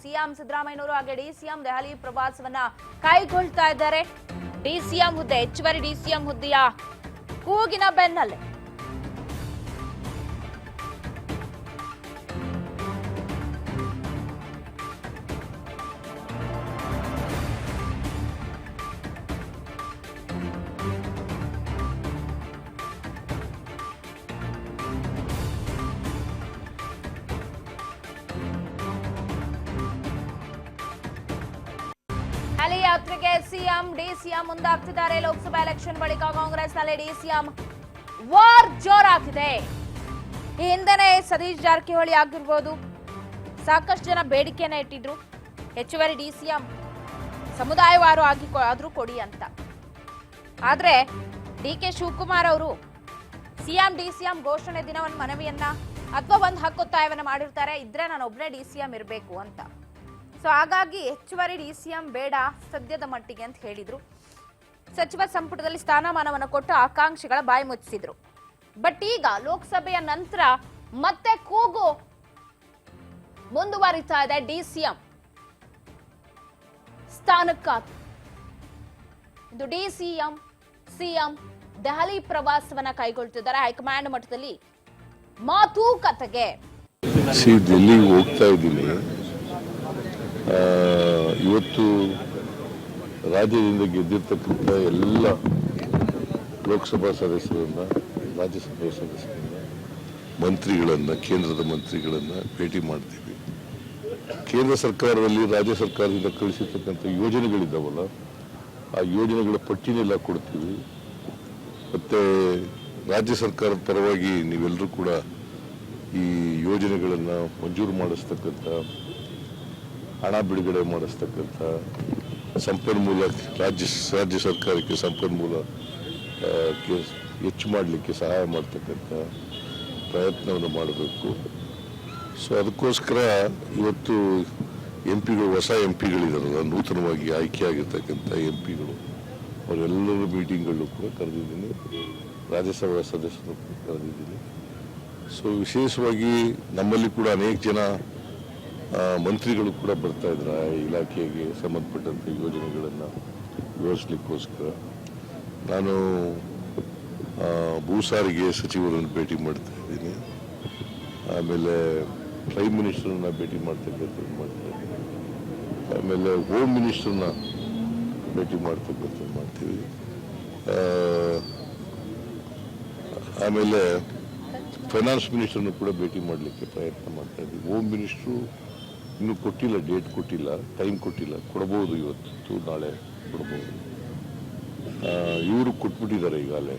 CM ಸಿದ್ದರಾಮಯ್ಯನವರು ಹಾಗೆ DCM Delhi ಪ್ರವಾಸವನ್ನ ಕೈಗೊಳ್ತಾ ಇದ್ದಾರೆ. ಡಿಸಿಎಂ ಹುದ್ದೆ, ಹೆಚ್ಚುವರಿ ಡಿಸಿಎಂ ಹುದ್ದೆಯ ಕೂಗಿನ ಬೆನ್ನಲ್ಲೇ ದೆಹಲಿ ಯಾತ್ರೆಗೆ ಸಿಎಂ ಡಿಸಿಎಂ ಮುಂದಾಗ್ತಿದ್ದಾರೆ. ಲೋಕಸಭಾ ಎಲೆಕ್ಷನ್ ಬಳಿಕ ಕಾಂಗ್ರೆಸ್ನಲ್ಲಿ ಡಿಸಿಎಂ ವಾರ್ ಜೋರಾಗಿದೆ. ಈ ಹಿಂದೆನೆ ಸತೀಶ್ ಜಾರಕಿಹೊಳಿ ಆಗಿರ್ಬೋದು, ಸಾಕಷ್ಟು ಜನ ಬೇಡಿಕೆನ ಇಟ್ಟಿದ್ರು ಹೆಚ್ಚುವರಿ ಡಿಸಿಎಂ ಸಮುದಾಯವಾರು ಆದ್ರೂ ಕೊಡಿ ಅಂತ. ಆದ್ರೆ ಡಿಕೆ ಶಿವಕುಮಾರ್ ಅವರು ಸಿಎಂ ಡಿಸಿಎಂ ಘೋಷಣೆ ದಿನ ಒಂದು ಮನವಿಯನ್ನ ಅಥವಾ ಒಂದು ಹಕ್ಕೊತ್ತಾಯವನ್ನ ಮಾಡಿರ್ತಾರೆ, ಇದ್ರೆ ನಾನು ಒಬ್ಬನೇ ಡಿಸಿಎಂ ಇರಬೇಕು ಅಂತ. ಸೊ ಹಾಗಾಗಿ ಹೆಚ್ಚುವರಿ ಡಿಸಿಎಂ ಬೇಡ ಸದ್ಯದ ಮಟ್ಟಿಗೆ ಅಂತ ಹೇಳಿದ್ರು. ಸಚಿವ ಸಂಪುಟದಲ್ಲಿ ಸ್ಥಾನಮಾನವನ್ನು ಕೊಟ್ಟು ಆಕಾಂಕ್ಷಿಗಳ ಬಾಯಿ ಮುಚ್ಚಿಸಿದ್ರು. ಬಟ್ ಈಗ ಲೋಕಸಭೆಯ ನಂತರ ಮತ್ತೆ ಕೂಗು ಮುಂದುವರಿತಾ ಇದೆ. ಡಿಸಿಎಂ ಸ್ಥಾನಕ್ಕಾಗಿ ಇದು ಡಿಸಿಎಂ ಸಿಎಂ ದೆಹಲಿ ಪ್ರವಾಸವನ್ನ ಕೈಗೊಳ್ತಿದ್ದಾರೆ. ಹೈಕಮಾಂಡ್ ಮಟ್ಟದಲ್ಲಿ ಮಾತುಕತೆಗೆ ಡೆಲ್ಲಿಗೆ ಹೋಗ್ತಾ ಇದ್ದೀನಿ. ಇವತ್ತು ರಾಜ್ಯದಿಂದ ಗೆದ್ದಿರ್ತಕ್ಕಂಥ ಎಲ್ಲ ಲೋಕಸಭಾ ಸದಸ್ಯರನ್ನ, ರಾಜ್ಯಸಭಾ ಸದಸ್ಯರನ್ನ, ಮಂತ್ರಿಗಳನ್ನ, ಕೇಂದ್ರದ ಮಂತ್ರಿಗಳನ್ನ ಭೇಟಿ ಮಾಡ್ತೀವಿ. ಕೇಂದ್ರ ಸರ್ಕಾರದಲ್ಲಿ ರಾಜ್ಯ ಸರ್ಕಾರದಿಂದ ಕಳಿಸಿರ್ತಕ್ಕಂಥ ಯೋಜನೆಗಳಿದ್ದಾವಲ್ಲ, ಆ ಯೋಜನೆಗಳ ಪಟ್ಟಿನೆಲ್ಲ ಕೊಡ್ತೀವಿ. ಮತ್ತೆ ರಾಜ್ಯ ಸರ್ಕಾರದ ಪರವಾಗಿ ನೀವೆಲ್ಲರೂ ಕೂಡ ಈ ಯೋಜನೆಗಳನ್ನು ಮಂಜೂರು ಮಾಡಿಸ್ತಕ್ಕಂಥ, ಹಣ ಬಿಡುಗಡೆ ಮಾಡಿಸ್ತಕ್ಕಂಥ, ಸಂಪನ್ಮೂಲ ರಾಜ್ಯ ಸರ್ಕಾರಕ್ಕೆ ಸಂಪನ್ಮೂಲ ಹೆಚ್ಚು ಮಾಡಲಿಕ್ಕೆ ಸಹಾಯ ಮಾಡ್ತಕ್ಕಂಥ ಪ್ರಯತ್ನವನ್ನು ಮಾಡಬೇಕು. ಸೊ ಅದಕ್ಕೋಸ್ಕರ ಇವತ್ತು ಎಂಪಿಗಳು, ಹೊಸ ಎಂಪಿಗಳಿದಾರಲ್ಲ, ನೂತನವಾಗಿ ಆಯ್ಕೆಯಾಗಿರ್ತಕ್ಕಂಥ ಎಂಪಿಗಳು, ಅವರೆಲ್ಲರ ಮೀಟಿಂಗ್ಗಳು ಕೂಡ ಕರೆದಿದ್ದೀನಿ. ರಾಜ್ಯಸಭಾ ಸದಸ್ಯರು ಕೂಡ ಕರೆದಿದ್ದೀನಿ. ಸೊ ವಿಶೇಷವಾಗಿ ನಮ್ಮಲ್ಲಿ ಕೂಡ ಅನೇಕ ಜನ ಮಂತ್ರಿಗಳು ಕೂಡ ಬರ್ತಾ ಇದ್ರ ಇಲಾಖೆಗೆ ಸಂಬಂಧಪಟ್ಟಂಥ ಯೋಜನೆಗಳನ್ನು ವಿವರಿಸಲಿಕ್ಕೋಸ್ಕರ. ನಾನು ಭೂ ಸಾರಿಗೆ ಸಚಿವರನ್ನು ಭೇಟಿ ಮಾಡ್ತಾ ಇದ್ದೀನಿ. ಆಮೇಲೆ ಪ್ರೈಮ್ ಮಿನಿಸ್ಟರ್ನ ಭೇಟಿ ಮಾಡ್ತಕ್ಕಂಥದ್ದು ಮಾಡ್ತಾ ಇದ್ದೀನಿ. ಆಮೇಲೆ ಹೋಮ್ ಮಿನಿಸ್ಟರ್ನ ಭೇಟಿ ಮಾಡ್ತಕ್ಕಂಥದ್ದು ಮಾಡ್ತೀವಿ. ಆಮೇಲೆ ಫೈನಾನ್ಸ್ ಮಿನಿಸ್ಟರ್ನು ಕೂಡ ಭೇಟಿ ಮಾಡಲಿಕ್ಕೆ ಪ್ರಯತ್ನ ಮಾಡ್ತಾ ಇದ್ದೀವಿ. ಹೋಮ್ ಮಿನಿಸ್ಟ್ರು ಇನ್ನೂ ಕೊಟ್ಟಿಲ್ಲ, ಡೇಟ್ ಕೊಟ್ಟಿಲ್ಲ, ಟೈಮ್ ಕೊಟ್ಟಿಲ್ಲ. ಕೊಡ್ಬೋದು, ಇವತ್ತು ನಾಳೆ ಕೊಡ್ಬೋದು. ಇವರು ಕೊಟ್ಬಿಟ್ಟಿದ್ದಾರೆ ಈಗಾಗಲೇ